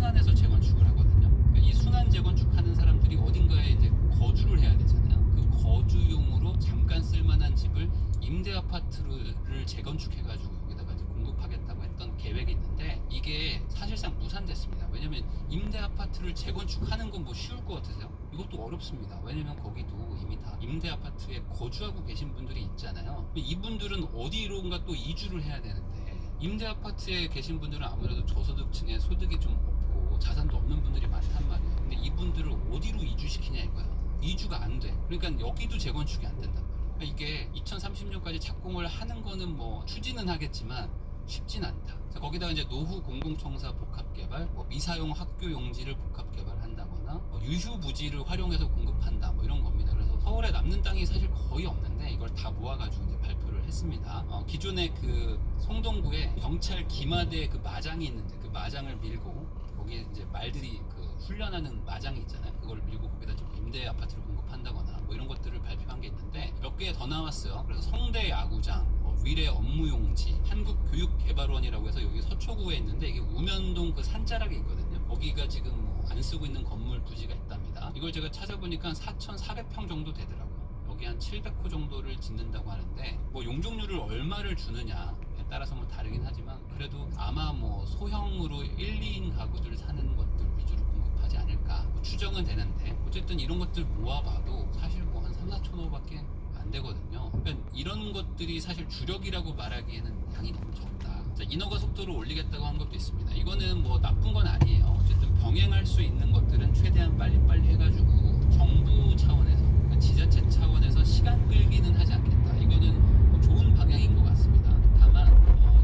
순환해서 재건축을 하거든요. 그러니까 이 순환 재건축하는 사람들이 어딘가에 이제 거주를 해야 되잖아요. 그 거주용으로 잠깐 쓸만한 집을 임대 아파트를 재건축해가지고 여기다가 이제 공급하겠다고 했던 계획이 있는데 이게 사실상 무산됐습니다. 왜냐면 임대 아파트를 재건축하는 건 뭐 쉬울 것 같으세요? 이것도 어렵습니다. 왜냐면 거기도 이미 다 임대 아파트에 거주하고 계신 분들이 있잖아요. 이분들은 어디론가 또 이주를 해야 되는데 임대 아파트에 계신 분들은 아무래도 저소득층의 소득이 좀 없고 자산도 없는 분들이 많단 말이에요. 근데 이분들을 어디로 이주시키냐 이거예요. 이주가 안 돼. 그러니까 여기도 재건축이 안 된단 말이에요. 그러니까 이게 2030년까지 착공을 하는 거는 뭐 추진은 하겠지만 쉽진 않다. 자, 거기다가 이제 노후 공공청사 복합개발, 뭐 미사용 학교 용지를 복합개발한다거나 뭐 유휴 부지를 활용해서 공급한다, 뭐 이런 겁니다. 그래서 서울에 남는 땅이 사실 거의 없는데 이걸 다 모아가지고 이제 발표를 했습니다. 기존에 그 성동구에 경찰 기마대 그 마장이 있는데 그 마장을 밀고 거기에 이제 말들이 그 훈련하는 마장이 있잖아요. 그걸 밀고 거기다 좀 임대 아파트를 공급한다거나 뭐 이런 것들을 발표한 게 있는데 몇 개 더 나왔어요. 그래서 성대 야구장, 위례 업무용지, 한국교육개발원이라고 해서 여기 서초구에 있는데 이게 우면동 그 산자락에 있거든요. 거기가 지금 뭐 안 쓰고 있는 건물 부지가 있답니다. 이걸 제가 찾아보니까 4,400평 정도 되더라고요. 여기 한 700호 정도를 짓는다고 하는데 뭐 용적률을 얼마를 주느냐에 따라서 뭐 다르긴 하지만 그래도 아마 뭐 소형으로 1, 2인 가구들 사는 것들 위주로 공급하지 않을까 뭐 추정은 되는데 어쨌든 이런 것들 모아봐도 사실 뭐 한 3, 4천호밖에 안 되거든요. 그러니까 이런 것들이 사실 주력이라고 말하기에는 양이 너무 적다. 자, 인허가 속도를 올리겠다고 한 것도 있습니다. 이거는 뭐 나쁜 건 아니에요. 어쨌든 병행할 수 있는 것들은 최대한 빨리빨리 해가지고 정부 차원에서, 그러니까 지자체 차원에서 시간 끌기는 하지 않겠다. 이거는 뭐 좋은 방향인 것 같습니다. 다만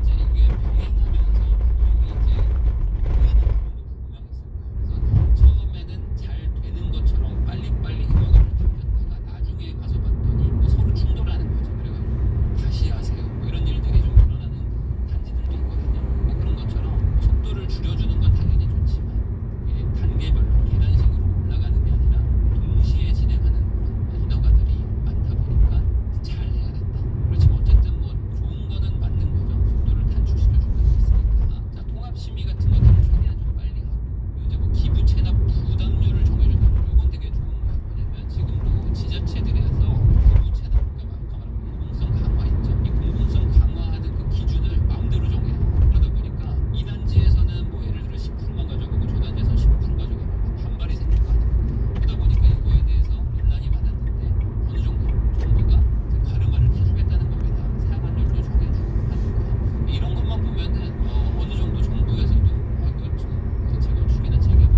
이제 이게 병행하면서 이제 후회는 부분도 분명했을 거예요. 그래서 처음에는 잘 되는 것처럼 빨리빨리 인허가를 당겼다가 나중에 가서 봤더니 뭐 서로 충돌하는 거죠. 그래가지고 다시 하세요. 뭐 이런 일들이 좀 일어나는 단지들도 있거든요. 뭐 그런 것처럼 속도를 줄여주는 건 당연히 좋지만 이게 단계별로 계단식으로 올라가는 게 아니라 동시에 진행하는 그런 인허가들이 많다 보니까 잘 해야 된다. 그렇지만 어쨌든 뭐 좋은 거는 맞는 거죠. 속도를 단축시켜주는 게 있으니까. 자, 통합심의 같은 것들은 최대한 좀 빨리 하고 그리고 이제 뭐 기부 체납 부담률을 정해준다. 이건 되게 좋은 거예요. 왜냐면 지금도 지자체들에서 기부 체납, 그러니까 아까 말한 공공성 강화 있죠. 이 공공성 강화하는 그 기준을 마음대로 정해요. 그러다 보니까 이 단지에서는 뭐 예를 들어 10%만 가져가고 저 단지에서는 15% 가져가면 반발이 생길 거 아니에요. 그러다 보니까 이거에 대해서 논란이 많았는데 어느 정도 정부가 그 가르마를 타주겠다는 겁니다. 상한율도 정해주고 하는 거예요. 이런 것만 보면은 어느 정도 정부에서도 이거 좀 재건축이나 재개발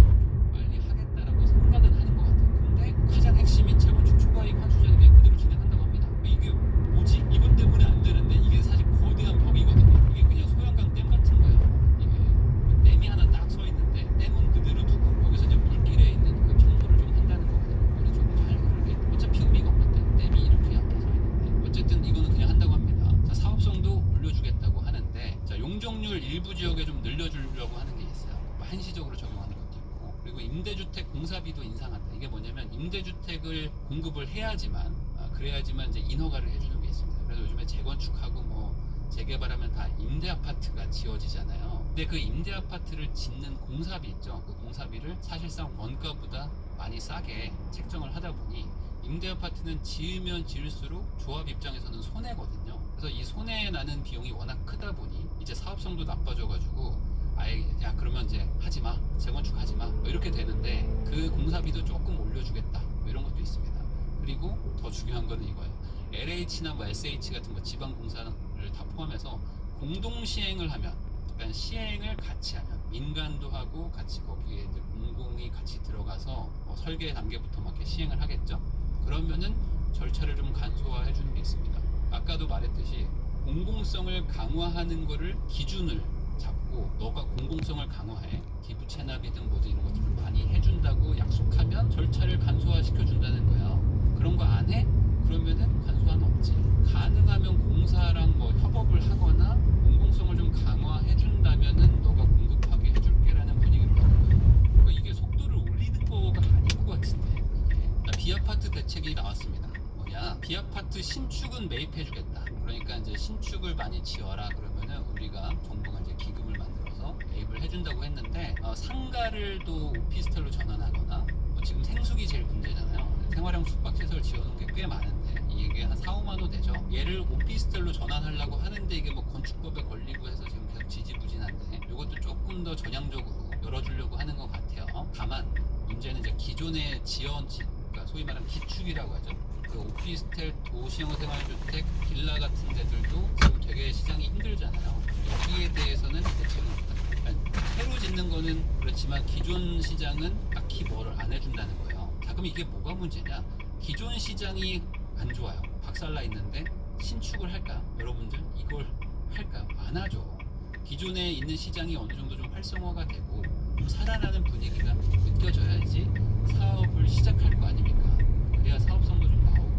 빨리 하겠다라고 생각은 하는 것 같아요. 근데 가장 핵심인 재건축 초과이익 환수제는 그냥 그대로 진행한다고 합니다. 이게 뭐지? 이것 때문에 안 되는데 이게 사실 거대한 벽이거든요. 이게 그냥 소양강 댐 같은 거예요. 이게 댐이 하나 딱 서 있는데 댐은 그대로 두고 여기서 이제 물길에 있는 그 청소를 좀 한다는 거거든요. 물이 좀 잘 흐르게. 어차피 의미가 없는데 댐이 이렇게 앞에 서 있는데 어쨌든 이거는 그냥 한다고 합니다. 자, 사업성도 올려주겠다고 하는데 자, 용적률 일부 지역에 좀 늘려주려고 하는 게 있어요. 뭐 한시적으로 적용하는 것도 있고 그리고 임대주택 공사비도 인상한다. 이게 뭐냐면 임대주택을 공급을 해야지만 그래야지만 이제 인허가를 해주는 게 있습니다. 그래서 요즘에 재건축하고 뭐 재개발하면 다 임대 아파트가 지어지잖아요. 근데 그 임대 아파트를 짓는 공사비 있죠. 그 공사비를 사실상 원가보다 많이 싸게 책정을 하다 보니 임대 아파트는 지으면 지을수록 조합 입장에서는 손해거든요. 그래서 이 손해 나는 비용이 워낙 크다 보니 이제 사업성도 나빠져가지고 아예 야 그러면 이제 하지마, 재건축 하지마 뭐 이렇게 되는데 그 공사비도 조금 올려주겠다 뭐 이런 것도 있습니다. 그리고 더 중요한 거는 이거예요. LH나 뭐 SH 같은 거 지방공사를 다 포함해서 공동 시행을 하면, 그러니까 시행을 같이 하면 민간도 하고 같이 거기에 이제 공공이 같이 들어가서 설계 단계부터 막 이렇게 시행을 하겠죠. 그러면은 절차를 좀 간소화해 주는 게 있습니다. 아까도 말했듯이 공공성을 강화하는 거를 기준을 잡고 너가 공공성을 강화해 기부 체납이든 뭐든 이런 것들을 많이 해준다고 약속하면 절차를 간소화 시켜준다는 거예요. 그런 거 안 해? 그러면은 간소화는 없지. 가능하면 공사랑 뭐 협업을 하거나 공공성을 좀 강화해 준다면은 너가 공급하게 해줄게라는 분위기로 가는 거예요. 그러니까 이게 속도를 올리는 거가 아닌 것 같은데 이게. 비아파트 대책이 나왔습니다. 뭐냐? 비아파트 신축은 매입해주겠다. 그러니까 이제 신축을 많이 지어라 그러면은 우리가 정부가 이제 기금을 만들어서 매입을 해준다고 했는데 상가를 또 오피스텔로 전환하거나 뭐 지금 생숙이 제일 문제잖아요. 생활형 숙박시설 지어놓은 게 꽤 많은데 이게 한 4, 5만 원 되죠. 얘를 오피스텔로 전환하려고 하는데 이게 뭐 건축법에 걸리고 해서 지금 계속 지지부진한데 이것도 조금 더 전향적으로 열어주려고 하는 것 같아요. 다만 문제는 이제 기존의 지어진, 그러니까 소위 말하는 기축이라고 하죠. 그 오피스텔, 도시형 생활주택, 빌라 같은 데들도 지금 되게 시장이 힘들잖아요. 여기에 대해서는 대책은 없다. 그러니까 새로 짓는 거는 그렇지만 기존 시장은 딱히 뭐를 안 해준다는 거예요. 자, 그럼 이게 뭐가 문제냐? 기존 시장이 안 좋아요. 박살나 있는데 신축을 할까요? 여러분들 이걸 할까요? 안 하죠. 기존에 있는 시장이 어느 정도 좀 활성화가 되고 좀 살아나는 분위기가 느껴져야지 사업을 시작할 거 아닙니까? 그래야 사업성도 좀 나오고.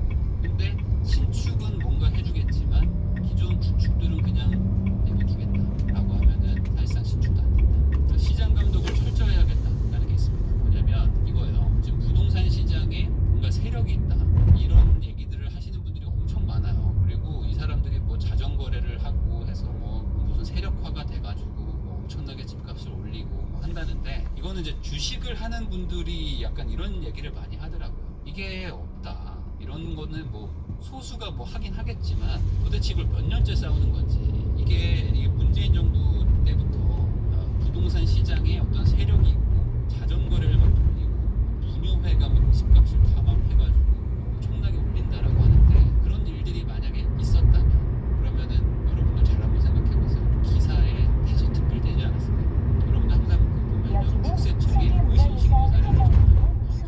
근데 신축은 뭔가 해주겠지만 기존 구축들은 그냥 내버두겠다라고 하면은 사실상 신축도 안 된다. 시장 감독을 철저히 해야겠다라는 게 있습니다. 뭐냐면 이거예요. 지금 부동산 시장에 뭔가 세력이 있다. 이런 얘기들을 하시는 분들이 엄청 많아요. 그리고 이 사람들이 뭐 자전거래를 하고 해서 뭐 무슨 세력화가 돼가지고 뭐 엄청나게 집값을 올리고 뭐 한다는데 이거는 이제 주식을 하는 분들이 약간 이런 얘기를 많이 하더라고요. 이게 없다. 이런 거는 뭐 소수가 뭐 하긴 하겠지만 도대체 이걸 몇 년째 싸우는 건지 이게 문재인 정부 때부터 부동산 시장에 어떤 세력이 있고 자전거래를 막 돌리고 분요회가 막 집값을 담합해가지고 엄청나게 올린다라고 하는데 그런 일들이 만약에 있었다면 그러면은 여러분들 잘 한번 생각해보세요. 기사에 다소 특별되지 않았을까요? 여러분들 항상 그 보면요 국세청이 의심 신고 사례를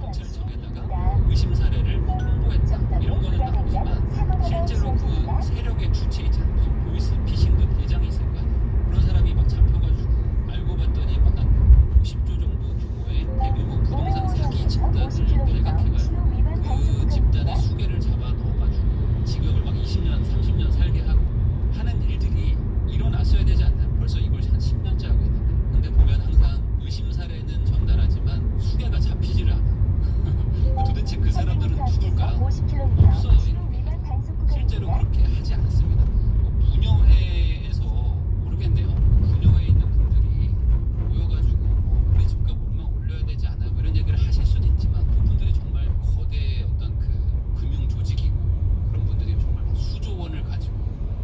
경찰청에다가 의심 사례를 통보했다 이런 거는 나오지만 실제로 그 세력의 주체 있잖아요. 무슨 보이스피싱도 대장이 있을 거 아니에요. 그런 사람이 막 잡혀가지고 알고 봤더니 막 한 50조 정도 규모의 대규모 부동산 사기 집단을 발각해가지고 그 집단의 수개를 잡아 넣어가지고 징역을 막 20년, 30년 살게 하고 하는 일들이 일어났어야 되지 않나요? 벌써 이걸 한 10년째 하고 있는데 근데 보면 항상 의심 사례는 전달하지만 수개가 잡히지를 않아. 도대체 그 사람들은 누굴까요? 없어요. 실제로 그렇게 하지 않습니다. 뭐 분여회에서 모르겠네요. 분여회에 있는 분들이 모여가지고 뭐 우리 집값 얼마 올려야 되지 않아요? 뭐 이런 얘기를 하실 수는 있지만 그분들이 정말 거대 어떤 그 금융 조직이고 그런 분들이 정말 수조 원을 가지고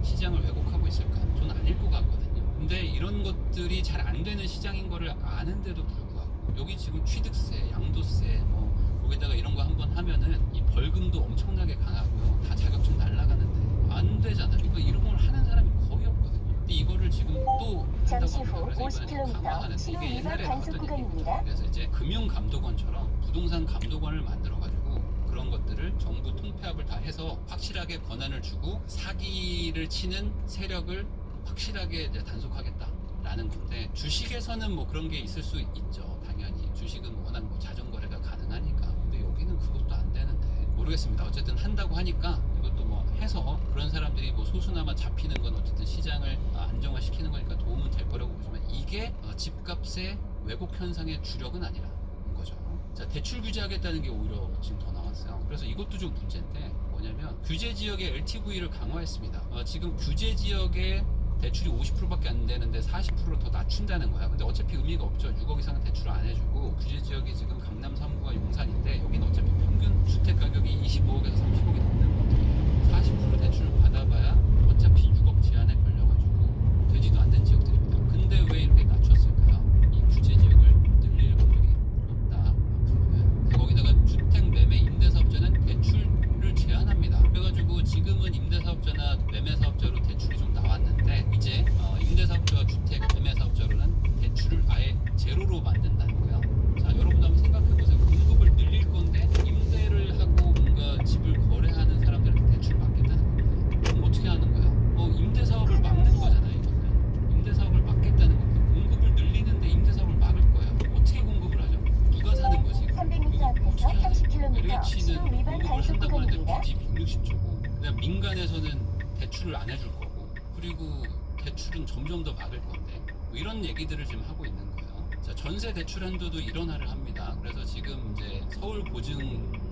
시장을 왜곡하고 있을까? 저는 아닐 것 같거든요. 근데 이런 것들이 잘 안 되는 시장인 거를 아는데도 불구하고 여기 지금 취득세, 양도세 뭐 거기다가 이런 거 한번 하면은 이 벌금도 엄청나게 강하고요. 다 자격증 날라가는데 안 되잖아요. 그러니까 이런 걸 하는 사람이 거의 없거든요. 근데 이거를 지금 또 잠시 한다고 후 합니다. 그래서 이번에 50km 강화하는데 신호 이게 위반 옛날에 단속 나왔던 얘기입니다. 구간입니다. 그래서 이제 금융감독원처럼 부동산 감독원을 만들어가지고 그런 것들을 정부 통폐합을 다 해서 확실하게 권한을 주고 사기를 치는 세력을 확실하게 이제 단속하겠다라는 건데 주식에서는 뭐 그런 게 있을 수 있죠. 당연히 주식은 워낙 뭐 자전거래가 가능하니까. 근데 여기는 그것도 안 되는데 모르겠습니다. 어쨌든 한다고 하니까 이것도 뭐 해서 그런 사람들이 뭐 소수나마 잡히는 건 어쨌든 시장을 안정화시키는 거니까 도움은 될 거라고 보지만 이게 집값의 왜곡 현상의 주력은 아니라는 거죠. 자, 대출 규제하겠다는 게 오히려 지금 더 나왔어요. 그래서 이것도 좀 문제인데 뭐냐면 규제 지역의 LTV를 강화했습니다. 지금 규제 지역의 대출이 50%밖에 안 되는데 40%로 더 낮춘다는 거야. 근데 어차피 의미가 없죠. 6억 이상은 대출을 안 해주고 규제 지역이 지금 강남 3구가 용산인데 여기는 어차피 평균 주택 가격이 25억에서 30억이 넘는 것들이에요. 40% 대출을 받아봐야 어차피 6억 제한에 걸려가지고 되지도 않는 지역들입니다. 근데 왜 이렇게 낮췄을까요? 이 규제 지역을 늘릴 확률이 높다. 앞으로는. 거기다가 주택 매매 임대사업자는 대출을 제한합니다. 그래가지고 지금은 임대사업자나 매매사업자로 대출이 좀 나왔는데 이제 임대사업자와 주택 매매사업자로는 대출을 아예 제로로 만든다는 거예요. 자, 여러분도 한번 생각해보세요. 공급을 늘릴 건데 임대를 하고 뭔가 집을 거래하는 사람들한테 대출을 받겠다는 건데 그럼 어떻게 하는 거야? 임대사업을 막는 거잖아요. 이거는 임대사업을 막겠다는 겁니다. 공급을 늘리는데 임대사업을 막을 거예요. 어떻게 공급을 하죠? 누가 사는 거지? 300m 앞에서 30km LH는 신호 위반 공급을 단속 한다고 하는데 구간입니다. 빚이 160조고 그냥 민간에서는 대출을 안 해줄 거고 그리고 대출은 점점 더 받을 건데 뭐 이런 얘기들을 지금 하고 있는 거예요. 자, 전세 대출 한도도 일원화를 합니다. 그래서 지금 이제 서울 보증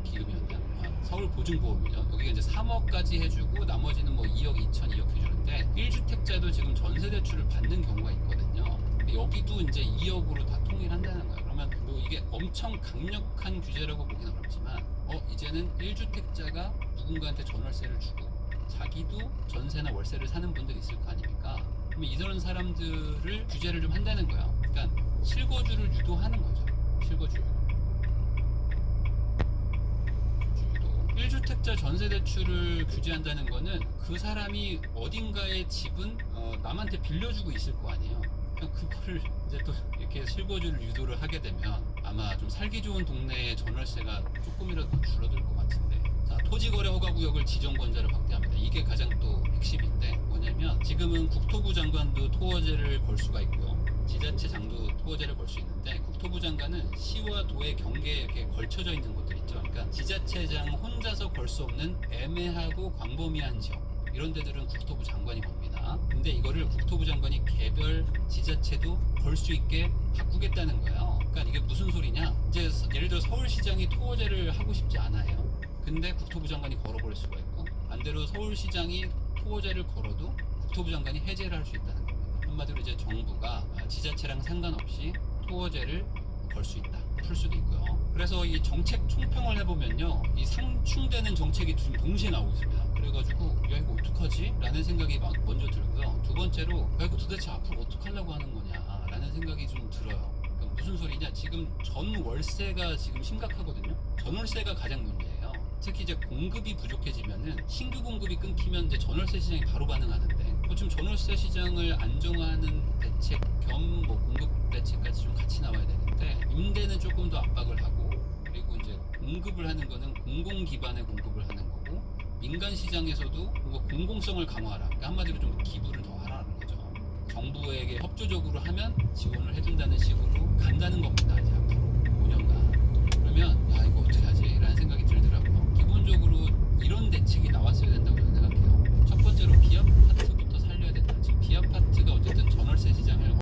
기금이었나? 서울 보증보험이죠. 여기가 이제 3억까지 해주고 나머지는 뭐 2억 2천 2억 해주는데 1주택자도 지금 전세 대출을 받는 경우가 있거든요. 여기도 이제 2억으로 다 통일한다는 거예요. 그러면 뭐 이게 엄청 강력한 규제라고 보기는 어렵지만 이제는 1주택자가 누군가한테 전월세를 주고 자기도 전세나 월세를 사는 분들이 있을 거 아닙니까? 그러면 이런 사람들을 규제를 좀 한다는 거예요. 그러니까 실거주를 유도하는 거죠. 실거주 유도. 1주택자 전세 대출을 규제한다는 거는 그 사람이 어딘가에 집은 남한테 빌려주고 있을 거 아니에요. 그거를 이제 또 이렇게 실거주를 유도를 하게 되면 아마 좀 살기 좋은 동네의 전월세가 조금이라도 줄어들 것 같은데. 자, 토지거래 허가구역을 지정권자를 확대합니다. 이게 가장 또 핵심인데 뭐냐면 지금은 국토부 장관도 토어제를 걸 수가 있고요. 지자체장도 토어제를 걸 수 있는데 국토부 장관은 시와 도의 경계에 이렇게 걸쳐져 있는 곳들 있죠. 그러니까 지자체장 혼자서 걸 수 없는 애매하고 광범위한 지역 이런 데들은 국토부 장관이 겁니다. 근데 이거를 국토부 장관이 개별 지자체도 걸 수 있게 바꾸겠다는 거예요. 그러니까 이게 무슨 소리냐? 이제 예를 들어 서울시장이 토어제를 하고 싶지 않아요. 근데 국토부 장관이 걸어버릴 수가 있고 반대로 서울시장이 토어제를 걸어도 국토부 장관이 해제를 할 수 있다는 겁니다. 한마디로 이제 정부가 지자체랑 상관없이 토어제를 걸 수 있다. 풀 수도 있고요. 그래서 이 정책 총평을 해보면요, 이 상충되는 정책이 지금 동시에 나오고 있습니다. 그래가지고 야 이거 어떡하지? 라는 생각이 막 먼저 들고요. 두 번째로 야 이거 도대체 앞으로 어떡하려고 하는 거냐 라는 생각이 좀 들어요. 그러니까 무슨 소리냐? 지금 전월세가 지금 심각하거든요. 전월세가 가장 문제예요. 특히 이제 공급이 부족해지면은 신규 공급이 끊기면 이제 전월세 시장이 바로 반응하는데 지금 전월세 시장을 안정화하는 대책 겸 뭐 공급 대책까지 좀 같이 나와야 되는데 임대는 조금 더 압박을 하고 그리고 이제 공급을 하는 거는 공공 기반의 공급을 하는 거고 민간 시장에서도 뭔가 공공성을 강화하라. 그러니까 한마디로 좀 기부를 더 하라는 거죠. 정부에게 협조적으로 하면 지원을 해준다는 식으로 간다는 겁니다.